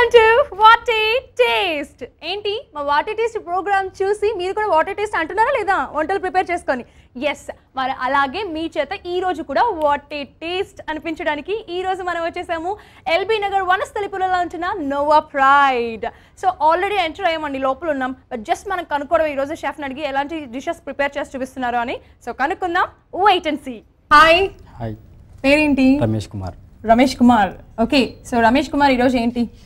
Welcome to what a taste. ఏంటి మా what a taste programme చూసి మీరు కూడా వాట్ ఏ టేస్ట్ అంటున్నారా లేదా వంటలు ప్రిపేర్ చేసుకొని? ఎస్, మరి అలాగే మీ చేత ఈ రోజు కూడా వాట్ ఏ టేస్ట్ అనిపించడానికి ఈ రోజు మనం వచ్చేసాము ఎల్బీ నగర్ వనస్థలిపురంలో ఉంటున్న Nova Pride. So already enter అయ్యామండి, లోపల ఉన్నాం. బట్ జస్ట్ మనం కనుక్కోవడం ఈ రోజు షెఫ్ని అడిగి ఎలాంటి డిషెస్ ప్రిపేర్ చేసి చూపిస్తున్నారు అని. సో కనుక్కుందాం, వెయిట్ అండ్ సీ. హాయ్, పేరేంటి? రమేష్ కుమార్. రమేష్ కుమార్, ఓకే. సో రమేష్ కుమార్ ఈరోజు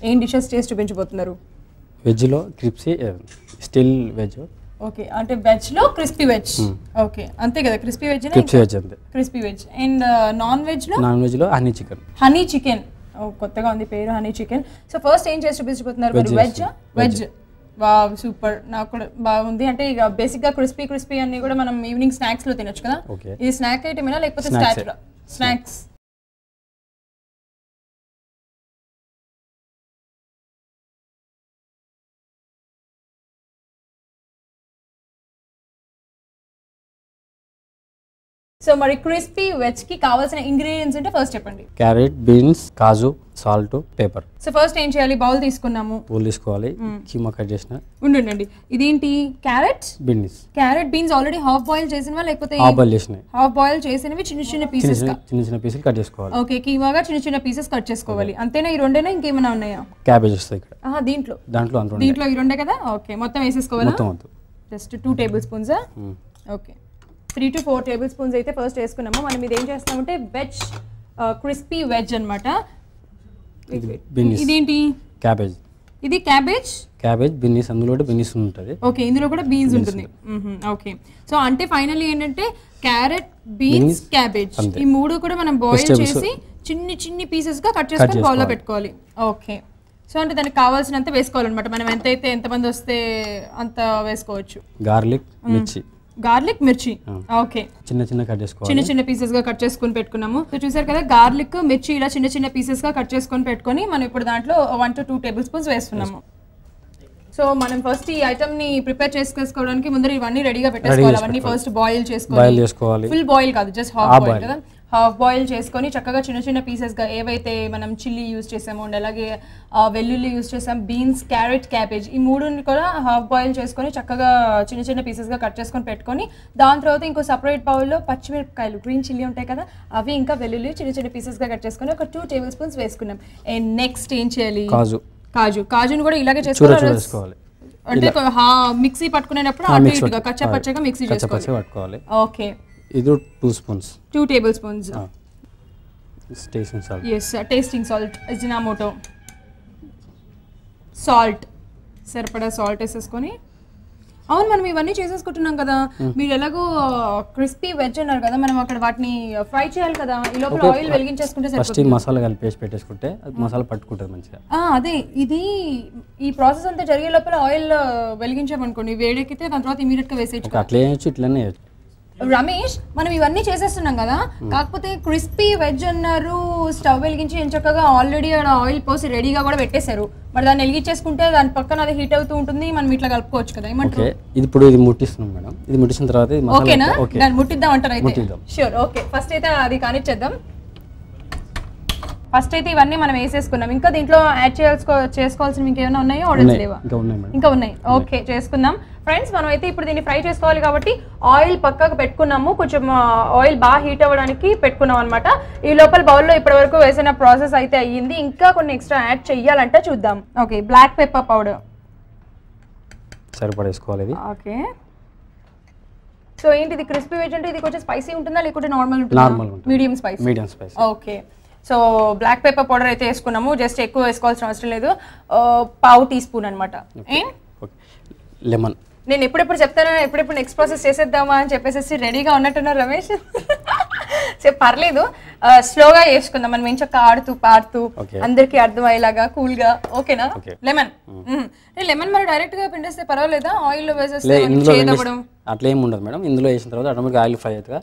ఏం డిషెస్ చేసి చూపించబోతున్నారు? వెజ్లో క్రిస్పీ స్టిల్ వెజ్. ఓకే, అంటే వెజ్లో క్రిస్పీ వెజ్. ఓకే, అంతే కదా, క్రిస్పీ వెజ్. క్రిస్పీ వెజ్ అంతే, క్రిస్పీ వెజ్. అండ్ నాన్ వెజ్లో? నాన్ వెజ్లో హనీ చికెన్. హనీ చికెన్, కొత్తగా ఉంది పేరు, హనీ చికెన్. సో ఫస్ట్ ఏం చేసి చూపించబోతున్నారు? వెజ్. Veg, wow super. నాకు కూడా బాగుంది. అంటే ఇక బేసిక్గా క్రిస్పీ అన్ని కూడా మనం ఈవినింగ్ స్నాక్స్లో తినొచ్చు కదా. ఇది స్నాక్ ఐటమేనా లేకపోతే స్టార్టర్? స్నాక్స్. సో మరి క్రిస్పీ వెజ్ కి కావాల్సిన ఇంగ్రీడియంట్స్ అంటే ఫస్ట్ చెప్పండి. క్యారెట్, బీన్స్, కాజు, సాల్ట్, పేపర్. సో ఫస్ట్ ఏం చేయాలి? బౌల్ తీసుకున్నాము, బౌల్ తీసుకోవాలి. కీమా కట్ చేసిన. ఉండండి, ఇదేంటి? Carrot, beans. Carrot beans already half boil చేసినవా లేకపోతే? హాఫ్ బాయిల్ చేసినవి. హాఫ్ బాయిల్ చేసినవి చిన్న పీసెస్ గా, చిన్న పీసెస్ కట్ చేసుకోవాలి. ఓకే, కీమాగా చిన్న పీసెస్ కట్ చేసుకోవాలి. అంతేనా? ఈ రెండేనా ఇంకేమైనా ఉన్నాయా? క్యాబేజ్ వస్తాయి ఇక్కడ. దీంట్లో ఈ రెండే కదా. ఓకే, మొత్తం వేసేసుకోవాలా? మొత్తం just 2 table spoons. Okay, 3 to 4 table spoons అయితే ఫస్ట్ వేసుకున్నాము. మనం ఇది ఏం చేస్తామంటే వెజ్, క్రిస్పీ వెజ్ అనమాట. ఇదేంటి? క్యాబేజ్. ఇది క్యాబేజ్. బీన్స్, అందులో బీన్స్ ఉంటుంది. ఓకే, ఇందులో కూడా బీన్స్ ఉంటుంది. ఓకే, సో అంటే ఫైనల్లీ ఏంటంటే క్యారెట్, బీన్స్, క్యాబేజ్ ఈ మూడు కూడా మనం బాయిల్ చేసి చిన్ని పీసెస్ గా కట్ చేసుకొని బౌల్లో పెట్టుకోవాలి. ఓకే, సో అంటే దానికి కావాల్సినంత వేసుకోవాలన్నమాట. మనం ఎంతమంది వస్తే అంత వేసుకోవచ్చు. గార్లిక్, మిర్చి, ఓకే, చిన్న కట్ చేసుకోవాలి. చిన్న పీసెస్ గా కట్ చేసుకొని పెట్టుకున్నాము. సో చూసారు కదా, గార్లిక్, మిర్చి ఇలా చిన్న పీసెస్ గా కట్ చేసుకొని పెట్టుకొని మనం ఇప్పుడు దాంట్లో 1 to 2 టేబుల్ స్పూన్స్ వేస్తున్నాము. సో మనం ఫస్ట్ ఈ ఐటమ్ ని ప్రిపేర్ చేసుకోవడానికి ముందర ఇవన్నీ రెడీగా పెట్టేసుకోవాలి. అవన్నీ ఫస్ట్ బాయిల్ చేసుకోవాలి. ఫుల్ బాయిల్ కాదు, జస్ట్ హాఫ్ బాయిల్ కదా. హాఫ్ బాయిల్ చేసుకొని చక్కగా చిన్న పీసెస్గా ఏవైతే మనం చిల్లీ యూజ్ చేసామో అండ్ అలాగే వెల్లుల్లి యూజ్ చేసాం, బీన్స్, క్యారెట్, క్యాబేజ్ ఈ మూడుని కూడా హాఫ్ బాయిల్ చేసుకొని చక్కగా చిన్న పీసెస్గా కట్ చేసుకొని పెట్టుకొని దాని తర్వాత ఇంకో సపరేట్ బౌల్లో పచ్చిమిరపకాయలు, గ్రీన్ చిల్లీ ఉంటాయి కదా, అవి ఇంకా వెల్లుల్లి చిన్న పీసెస్గా కట్ చేసుకొని ఒక 2 టేబుల్ స్పూన్స్ వేసుకున్నాం. అండ్ నెక్స్ట్ ఏం చేయాలి? కాజుని కూడా ఇలాగే చేసుకోవాలి. అంటే మిక్సీ పట్టుకునేటప్పుడు అటు ఇటుగా కచ్చపచ్చగా మిక్సీ చేసుకోవాలి. ఓకే, ఇది 2 spoons, 2 table spoons. Tasting salt, Ajinomoto salt, సరిపడా సాల్ట్ వేసేసుకొని. అవును, మనం ఇవన్నీ చేసేసుకుంటున్నాం కదా. మీరు ఎలాగో క్రిస్పీ వెజ్ అన్నారు కదా, మనం అక్కడ వాటిని ఫ్రై చేయాలి కదా. ఈ లోపల ఆయిల్ వెలిగించేసుకుంటే సరిపోతుంది. మసాలా కలిపేసి పెట్టేసుకుంటే మసాలా పట్టుకుంటుంది మంచిగా. అదే, ఇది ఈ ప్రాసెస్ అంతా జరిగే లోపల ఆయిల్ వెలిగించామనుకోండి, వేడెక్కితే దాని తర్వాత ఇమీడియట్ గా వేసేయచ్చు. అట్లా వేయచ్చు, ఇట్లనే వేయచ్చు. రమేష్, మనం ఇవన్నీ చేసేస్తున్నాం కదా, కాకపోతే క్రిస్పీ వెజ్ అన్నారు, స్టవ్ వెలిగించి చక్కగా ఆల్రెడీ ఆయిల్ పోసి రెడీగా కూడా పెట్టేశారు. మరి దాన్ని వెలిగించేసుకుంటే దాని పక్కన అది హీట్ అవుతూ ఉంటుంది, మనం ఇట్లా కలుపుకోవచ్చు కదా. ఏమంటారు? ఇప్పుడు ఇది ముట్టిస్తున్నాం మేడం. ఇది ముట్టించిన తర్వాత ఓకేనా, దాన్ని ముట్టిద్దాం అంటారు అయితే? Sure, okay. ఫస్ట్ అయితే అది కానిచ్చేద్దాం. ఫస్ట్ అయితే ఇవన్నీ మనం వేసేసుకున్నాం. ఇంకా దీంట్లో యాడ్ చేసుకోవాల్సినవి ఇంకేమైనా ఉన్నాయో? ఆర్డర్స్ లేవా? ఇంకా ఉన్నాయి. ఓకే, చేసుకుందాం. ఫ్రెండ్స్, మనం అయితే ఇప్పుడు దీన్ని ఫ్రై చేసుకోవాలి కాబట్టి ఆయిల్ పక్కకు పెట్టుకున్నాము. కొంచెం ఆయిల్ బాగా హీట్ అవ్వడానికి పెట్టుకున్నాం అనమాట. ఈ లోపల బౌల్లో ఇప్పటి వరకు వేసిన ప్రాసెస్ అయితే అయ్యింది. ఇంకా కొన్ని ఎక్స్ట్రా యాడ్ చెయ్యాలంటే చూద్దాం. ఓకే, బ్లాక్ పెప్పర్ పౌడర్ సరిపడేసుకోవాలి. ఓకే, సో ఏంటిది క్రిస్పీ వెజ్ అంటే ఇది కొంచెం స్పైసీ ఉంటుందా లేకుంటే నార్మల్ ఉంటుందా? Medium spicy. Okay, so black pepper powder అయితే వేసుకున్నాము. జస్ట్ ఎక్కువ వేసుకోవాల్సిన అవసరం లేదు, 1/2 టీ స్పూన్ అనమాట. లెమన్. నేను ఎప్పుడెప్పుడు చెప్తాను, ఎప్పుడెప్పుడు నెక్స్ట్ ప్రాసెస్ చేసేద్దామా అని చెప్పేసి రెడీగా ఉన్నట్టున్నారు రమేష్. సో పర్లేదు, స్లోగా వేసుకుందాం. మనం ఏం చక్క ఆడుతూ పాడుతూ అందరికి అర్థమయ్యేలాగా కూల్గా. ఓకేనా? లెమన్ మరి డైరెక్ట్ గా పిండేస్తే పర్వాలేదా? ఆయిల్ లో వేసేస్తే అట్లా ఏమి ఉండదు మేడం. ఇందులో వేసిన తర్వాత ఆటోమేటిక్ ఆయిల్ ఫ్రై అవుతుంది,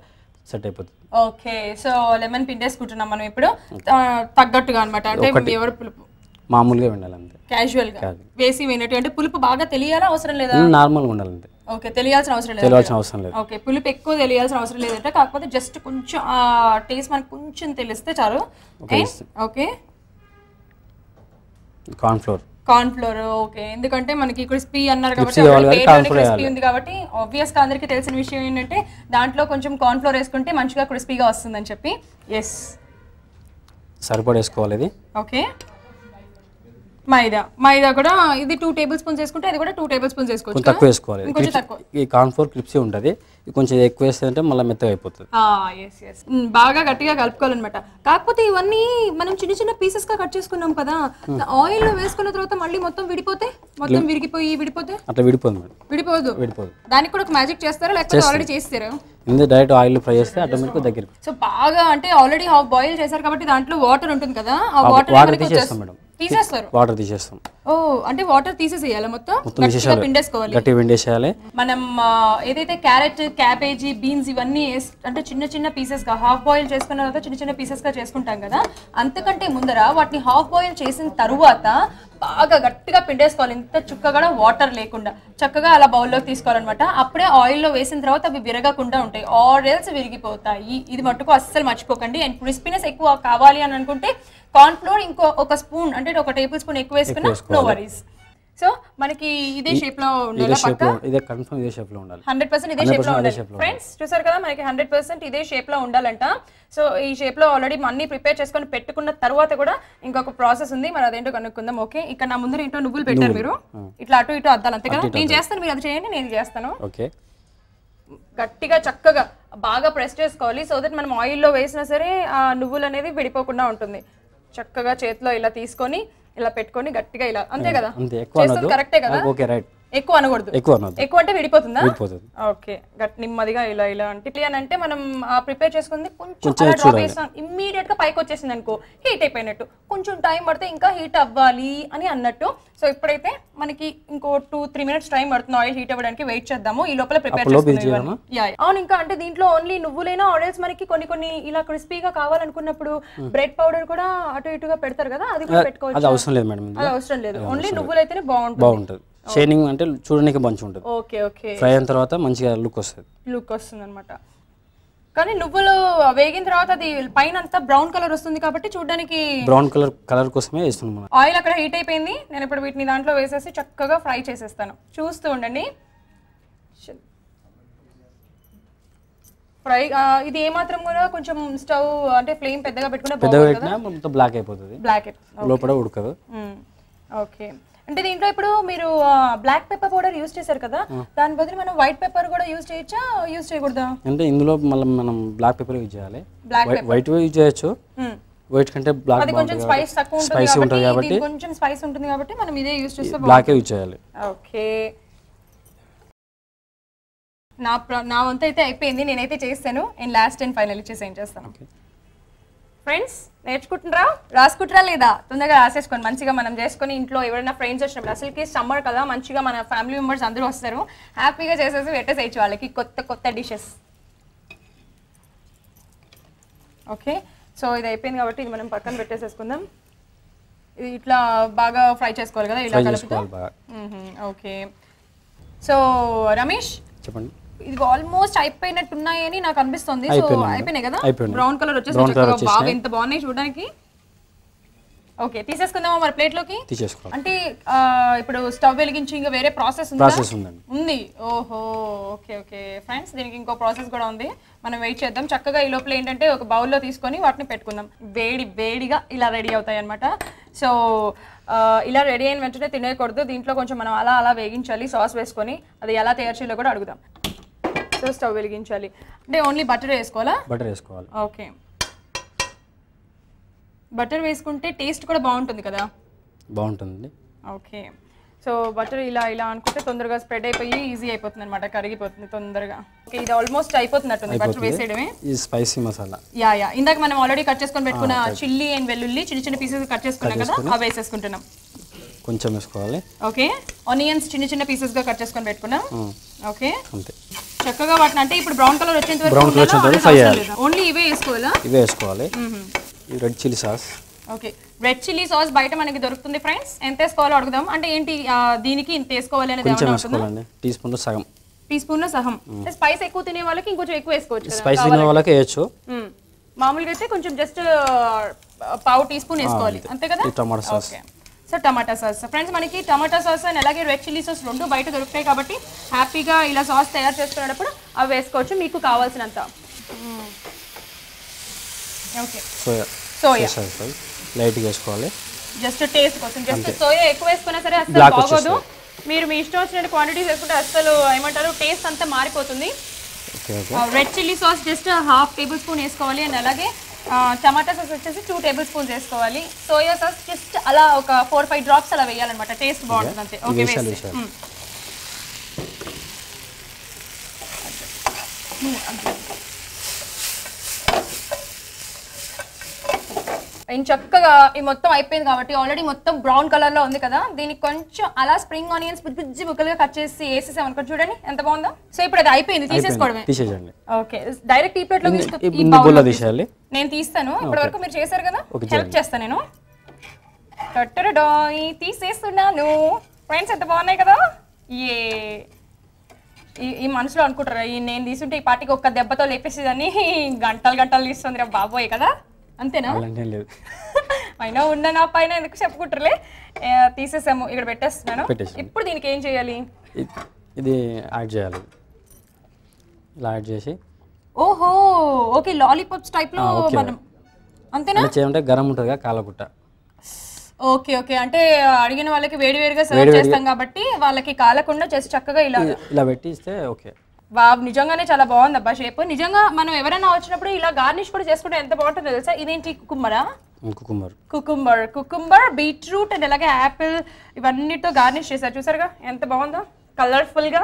సెట్ అయిపోతుంది. ఓకే, సో లెమన్ పిండేసుకుంటున్నాం మనం ఇప్పుడు తగ్గట్టుగా అనమాట. అంటే ఎవరు పులుపు మామూలుగా ఉండాలి అంతే, క్యాజువల్ గా వేసి వేయనట్టు. అంటే పులుపు బాగా తెలియాలా అవసరం లేదా? నార్మల్ గా ఉండాలి అంతే. ఓకే, తెలియాల్సిన అవసరం లేదు. ఓకే, పులుపు ఎక్కువ తెలియాల్సిన అవసరం లేదంటే, కాకపోతే జస్ట్ కొంచెం ఆ టేస్ట్ మనకు కొంచెం తెలిస్తే చాలు. Okay, corn flour. ఓకే, ఎందుకంటే మనకి క్రిస్పీ అన్నారు Crispy కావాలి కాబట్టి corn కాబట్టి flour క్రిస్పీ ఉంది కాబట్టి ఆబ్వియస్ గా అందరికీ తెలిసిన విషయం ఏంటంటే దాంట్లో కొంచెం కార్న్ ఫ్లోర్ వేసుకుంటే మంచిగా క్రిస్పీగా వస్తుందని చెప్పి. ఎస్, సరిపడా వేసుకోవాలి ఇది. ఓకే, మైదా కూడా ఇది 2 టేబుల్ స్పూన్స్ వేసుకుంటే అది కూడా 2 టేబుల్ స్పూన్స్ వేసుకోవచ్చు. కొంచెం తక్కువ వేసుకోవాలి. కొంచెం తక్కువ. ఈ కార్న్ ఫ్లోర్ క్రిప్సీ ఉంటుంది, కొంచెం ఎక్కువ వేస్తే మళ్ళీ మెత్తగా అయిపోతుంది. బాగా గట్టిగా కలుపుకోవాలన్నమాట. కాకపోతే ఇవన్నీ మనం చిన్న చిన్న పీసెస్ గా కట్ చేసుకున్నాం కదా, ఆయిల్ లో వేసుకున్న తర్వాత మళ్ళీ మొత్తం విడిపోతే అట్లా విడిపోదు. దానికి కూడా ఒక మ్యాజిక్ చేస్తారా లేకపోతే ఆల్రెడీ చేస్తారా? ఇందులో డైరెక్ట్ ఆయిల్ ఫ్రై చేస్తే ఆటోమేటిక్ దగ్గర. సో బాగా అంటే ఆల్రెడీ హాఫ్ బాయిల్ చేశారు కాబట్టి దాంట్లో వాటర్ ఉంటుంది కదా, ఆ వాటర్ తీసేస్తాం మేడం. తీసేస్తారు, వాటర్ తీసేస్తాం. ఓ అంటే వాటర్ తీసేసేయాలి, మొత్తం పిండేసుకోవాలి. గట్టి పిండేసేయాలి. మనం ఏదైతే క్యారెట్, క్యాబేజీ, బీన్స్ ఇవన్నీ అంటే చిన్న చిన్న పీసెస్ గా హాఫ్ బాయిల్ చేసుకున్న తర్వాత చిన్న చిన్న పీసెస్ గా చేసుకుంటాం కదా, అంతకంటే ముందర వాటిని హాఫ్ బాయిల్ చేసిన తరువాత బాగా గట్టిగా పిండేసుకోవాలి, ఇంత చుక్కగా వాటర్ లేకుండా చక్కగా అలా బౌల్లోకి తీసుకోవాలన్నమాట. అప్పుడే ఆయిల్లో వేసిన తర్వాత అవి విరగకుండా ఉంటాయి, ఆరెల్స్ విరిగిపోతాయి. ఇది మట్టుకు అస్సలు మర్చిపోకండి. అండ్ క్రిస్పీనెస్ ఎక్కువ కావాలి అని అనుకుంటే కార్న్ ఫ్లోర్ ఇంకో ఒక స్పూన్ అంటే 1 టేబుల్ స్పూన్ ఎక్కువ వేసుకున్నా నో వరీస్. సో మనకి ఇదే షేప్ లో ఉండాలి, పక్కా ఇదే కన్ఫర్మ్ ఇదే షేప్ లో ఉండాలి, 100% ఇదే షేప్ లో ఉండాలి. ఫ్రెండ్స్ చూసారు కదా, మనకి 100% ఇదే షేప్ లో ఉండాలంట. సో ఈ షేప్ లో ఆల్రెడీ అన్ని ప్రిపేర్ చేసుకొని పెట్టుకున్న తర్వాత కూడా ఇంకొక ప్రాసెస్ ఉంది, మరి అదేంటో కనుక్కుందాం. ఓకే, ఇక్కడ నా ముందర ఏంటో నువ్వులు పెట్టారు మీరు, ఇట్లా అటు ఇటు అద్దాలి అంతే కదా. నేను చేస్తాను, మీరు అది చేయండి, నేను చేస్తాను. ఓకే, గట్టిగా చక్కగా బాగా ప్రెస్ చేసుకోవాలి, సో దట్ మనం ఆయిల్లో వేసినా సరే ఆ నువ్వులు అనేది విడిపోకుండా ఉంటుంది. చక్కగా చేతిలో ఇలా తీసుకొని ఇలా పెట్టుకొని గట్టిగా ఇలా, అంతే కదా, కరెక్టే కదా. ఎక్కువ అనకూడదు, ఎక్కువ అంటే విడిపోతుందా? ఓకే, నెమ్మదిగా ఇలా ఇలా అంటే మనం ప్రిపేర్ చేసుకుంది కొంచెం అలా డ్రాప్ చేస్తాం, ఇమ్మీడియట్ గా పైకి వచ్చేసింది అనుకో హీట్ అయిపోయినట్టు, కొంచెం టైం పడితే ఇంకా హీట్ అవ్వాలి అని అన్నట్టు. సో ఇప్పుడైతే మనకి ఇంకో 2-3 మినిట్స్ టైం పడుతుంది ఆయిల్ హీట్ అవ్వడానికి, వెయిట్ చేద్దాము. ఈ లోపల ప్రిపేర్ చేసుకుందాం. అవును, ఇంకా అంటే దీంట్లో ఓన్లీ నువ్వులైనా ఆయిల్స్ మనకి కొన్ని ఇలా క్రిస్పీగా కావాలనుకున్నప్పుడు బ్రెడ్ పౌడర్ కూడా అటు ఇటుగా పెడతారు కదా, అది కూడా పెట్టుకోవచ్చు. అది అవసరం లేదు మేడం, అది అవసరం లేదు, ఓన్లీ నువ్వులైతేనే బాగుంటుంది. షైనింగ్ అంటే చూడడానికి మంచిగా ఉంటుంది. ఓకే ఓకే, ఫ్రై అయిన తర్వాత మంచిగా లుక్ వస్తుంది అన్నమాట. కానీ నువ్వులు వేగిన తర్వాత అది పైన అంతా బ్రౌన్ కలర్ వస్తుంది కాబట్టి చూడడానికి బ్రౌన్ కలర్ కోసమే వేస్తున్నాం. ఆయిల్ అక్కడ హీట్ అయిపోయింది, నేను ఇప్పుడు వీటిని దాంట్లో వేసేసి చక్కగా ఫ్రై చేసేస్తాను. చూస్తూ ఉండండి. ఫ్రై ఇది ఏమాత్రం కూడా కొంచెం స్టవ్ అంటే ఫ్లేమ్ పెద్దగా పెట్టుకుంటే బ్లాక్ అయిపోతుంది, లోపల ఉడకదు. ఓకే, అంటే దీంట్లో ఇప్పుడు మీరు బ్లాక్ పెప్పర్ పౌడర్ యూజ్ చేశారు కదా, దాని బదులు మనం వైట్ పెప్పర్ కూడా యూజ్ చేయొచ్చా, యూజ్ చేయకూడదా? అంటే ఇందులో మళ్ళీ మనం బ్లాక్ పెప్పర్ యూజ్ చేయాలి, వైట్ యూజ్ చేయొచ్చు. వైట్ కంటే బ్లాక్ అది కొంచెం స్పైస్ తక్కువ ఉంటుంది కాబట్టి కొంచెం స్పైస్ ఉంటుంది కాబట్టి మనం ఇదే యూజ్ చేస్తే బ్లాక్ యూజ్ చేయాలి. ఓకే, నా వంత అయితే అయిపోయింది, నేనైతే చేస్తాను. అండ్ లాస్ట్ అండ్ ఫైనల్ ఇచ్చేసి ఏం చేస్తాను. ఫ్రెండ్స్ నేర్చుకుంటున్నారా, రాసుకుంటారా లేదా? తొందరగా రాసేసుకోండి, మంచిగా మనం చేసుకొని ఇంట్లో ఎవరైనా ఫ్రెండ్స్ వచ్చినప్పుడు, అసలుకి సమ్మర్ కదా, మంచిగా మన ఫ్యామిలీ మెంబర్స్ అందరూ వస్తారు, హ్యాపీగా చేసేసి పెట్టేసేయచ్చు వాళ్ళకి కొత్త డిషెస్. ఓకే, సో ఇది అయిపోయింది కాబట్టి ఇది మనం పక్కన పెట్టేసేసుకుందాం. ఇది ఇట్లా బాగా ఫ్రై చేసుకోవాలి కదా, ఇలా కలుపుతూ. ఓకే, సో రమేష్ చెప్పండి, ఇది ఆల్మోస్ట్ అయిపోయినట్టున్నాయని నాకు అనిపిస్తుంది. సో అయిపోయినాయి కదా, బ్రౌన్ కలర్ వచ్చేసి బాగా ఎంత బాగున్నాయి చూడడానికి. ఓకే, తీసేసుకుందామా మరి ప్లేట్ లోకి? అంటే ఇప్పుడు స్టవ్ వెలిగించి ఇంకా వేరే ప్రాసెస్ ఉంది? ఓహో, ఓకే ఓకే ఫ్రెండ్స్, దీనికి ఇంకో ప్రాసెస్ కూడా ఉంది, మనం వెయిట్ చేద్దాం. చక్కగా ఈ లోపల ఏంటంటే ఒక బౌల్లో తీసుకొని వాటిని పెట్టుకుందాం, వేడిగా ఇలా రెడీ అవుతాయి అనమాట. సో ఇలా రెడీ అయిన వెంటనే తినేయకూడదు, దీంట్లో కొంచెం మనం అలా వేగించాలి సాస్ వేసుకొని. అది ఎలా తయారు చేయాలో కూడా అడుగుదాం. సో స్టవ్ వెలిగించాలి అంటే ఓన్లీ బటర్ వేసుకోవాలా? బటర్ వేసుకోవాలి. ఓకే, బటర్ వేసుకుంటే టేస్ట్ కూడా బాగుంటుంది కదా? బాగుంటుంది. ఓకే, సో బటర్ ఇలా అనుకుంటే తొందరగా స్ప్రెడ్ అయిపోయి ఈజీ అయిపోతుంది అనమాట, కరిగిపోతుంది తొందరగా. ఓకే, ఇది ఆల్మోస్ట్ అయిపోతున్నట్టుంది బటర్ వేసేయడమే. ఈ స్పైసీ మసాలా ఇందాక మనం ఆల్రెడీ కట్ చేసుకొని పెట్టుకున్న చిల్లీ అండ్ వెల్లుల్లి చిన్న పీసెస్ కట్ చేసుకున్నాం కదా, అవి వేసేసుకుంటున్నాం. కొంచెం వేసుకోవాలి. ఓకే, ఆనియన్స్ చిన్న పీసెస్ గా కట్ చేసుకొని పెట్టుకున్నాం. ఓకే, అంతే. చక్కగా వాటిని అంటే ఇప్పుడు బ్రౌన్ కలర్ వచ్చేంత వరకు ఫ్రై చేయాలి. ఓన్లీ ఇవే వేసుకోవాలా? ఇవే వేసుకోవాలి. ఈ red chilli sauce. Okay, red chilli sauce బయట మనకి దొరుకుతుంది ఫ్రెండ్స్, ఎంత వేసుకోవాలో అడుగుదాం. అంటే ఏంటి దీనికి ఇంత వేసుకోవాలి అనేది ఏమన్నా ఉంటుందా? టీ స్పూన్ లో సగం. స్పైస్ ఎక్కువ తినే వాళ్ళకి ఇంకొంచెం ఎక్కువ వేసుకోవచ్చు, స్పైస్ తినే వాళ్ళకి వేయొచ్చు. మామూలుగా అయితే కొంచెం జస్ట్ పావు టీ స్పూన్ వేసుకోవాలి అంతే కదా. టమాటా సాస్. సో టమాటా సాస్ ఫ్రెండ్స్, మనకి టమాటా సాస్ అండ్ అలాగే రెడ్ చిల్లీ సాస్ రెండు బయట దొరుకుతాయి కాబట్టి హ్యాపీగా ఇలా సాస్ తయారు చేసుకునేటప్పుడు అవి వేసుకోవచ్చు మీకు కావాల్సినంత. ఓకే, సోయా లైట్గా వేసుకోవాలి జస్ట్ టేస్ట్ కోసం. జస్ట్ సోయా ఎక్కువ వేసుకున్నా సరే అస్సలు బాగోదు. మీరు మీ ఇష్టం వచ్చిన క్వాంటిటీస్ వేసుకుంటే అస్సలు ఏమంటారు టేస్ట్ అంతా మారిపోతుంది. Red chilli sauce just 1/2 table spoon వేసుకోవాలి అండ్ అలాగే టమాటా సాస్ వచ్చేసి 2 టేబుల్ స్పూన్స్ వేసుకోవాలి. సోయా సాస్ జస్ట్ అలా ఒక 4-5 డ్రాప్స్ అలా వేయాలన్నమాట, టేస్ట్ బాగుంటుంది అంతే. ఓకే, వేసి చక్కగా ఈ మొత్తం అయిపోయింది కాబట్టి ఆల్రెడీ మొత్తం బ్రౌన్ కలర్ లో ఉంది కదా, దీనికి కొంచెం అలా స్ప్రింగ్ ఆనియన్స్ బుజ్జి ముక్కలుగా కట్ చేసి వేసేసాం అనుకో, చూడండి ఎంత బాగుందో. సో ఇప్పుడు అది అయిపోయింది, తీసేసుకోవడమే. ఓకే, డైరెక్ట్ ఈ ప్లేట్ లో తీసేయాలి. నేను తీస్తాను, ఇప్పటి వరకు మీరు చేశారు కదా, హెల్ప్ చేస్తాను నేను. తీసేస్తున్నాను ఫ్రెండ్స్, ఎంత బాగున్నాయి కదా. ఈ మనసులో అనుకుంటారా నేను తీసుంటే ఈ పార్టీకి ఒక్క దెబ్బతో లేపేసేదాన్ని, గంటలు గంటలు తీస్తుంది రా బాబోయ్ కదా, అంతేనా? అయినా ఉన్న నా పైన ఎందుకు చెప్పుకుంటారులే. తీసేసాము, ఇక్కడ పెట్టేస్తున్నాను. ఇప్పుడు దీనికి ఏం చేయాలి? ఇది యాడ్ చేయాలి, ఇలా యాడ్ చేసి. ఓహో, ఓకే, లాలీపాప్స్ టైప్ లో మనం అంతేనా చేయాలంటే గరం ఉంటుంది కదా కాలగుట్ట. ఓకే ఓకే, అంటే అడిగిన వాళ్ళకి వేడివేడిగా సర్వ్ చేస్తాం కాబట్టి వాళ్ళకి కాలకుండా చేసి చక్కగా ఇలా పెట్టి ఇస్తే ఓకే. బాబు నిజంగానే చాలా బాగుంది అబ్బా షేప్. నిజంగా మనం ఎవరైనా వచ్చినప్పుడు ఇలా గార్నిష్ కూడా చేసుకుంటే ఎంత బాగుంటుందో తెలుసా. ఇదేంటి కుకుంబరా? కుకుంబర్, బీట్రూట్ అండ్ అలాగే యాపిల్ ఇవన్నిటితో గార్నిష్ చేశారు, చూసారుగా ఎంత బాగుందో కలర్ఫుల్ గా.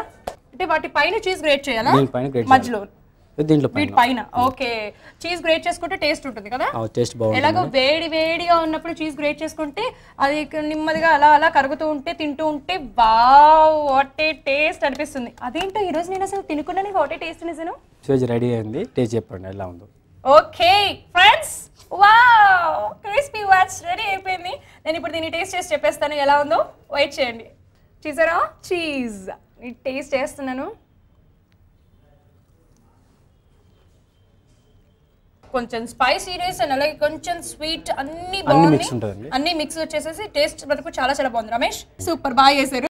అంటే వాటి పైన చీజ్ గ్రేట్ చేయాలా మధ్యలో వీటి పైన? ఓకే, చీజ్ గ్రేట్ చేసుకుంటే టేస్ట్ ఉంటుంది కదా. ఎలాగో వేడిగా ఉన్నప్పుడు చీజ్ గ్రేట్ చేసుకుంటే అది నెమ్మదిగా అలా అలా కరుగుతూ ఉంటే తింటూ ఉంటే వావ్ వాట్ ఏ టేస్ట్ అనిపిస్తుంది. అదేంటో ఈ రోజు నేను అసలు తినుకున్నాను, వాట్ ఏ టేస్ట్ నిజను. రెడీ అయింది, టేస్ట్ చెప్పండి ఎలా ఉందో. ఓకే ఫ్రెండ్స్, వావ్ క్రిస్పీ వాట్స్ రెడీ అయిపోయింది. నేను ఇప్పుడు దీన్ని టేస్ట్ చేసి చెప్పేస్తాను ఎలా ఉందో, వెయిట్ చేయండి. చూసారా చీజ్ టేస్ట్ చేస్తున్నాను. కొంచెం స్పైసీనెస్ అండ్ అలాగే కొంచెం స్వీట్ అన్ని బాగుంది, అన్ని మిక్స్ వచ్చేసేసి టేస్ట్ మనకు చాలా చాలా బాగుంది. రమేష్ సూపర్ బాగా చేశారు.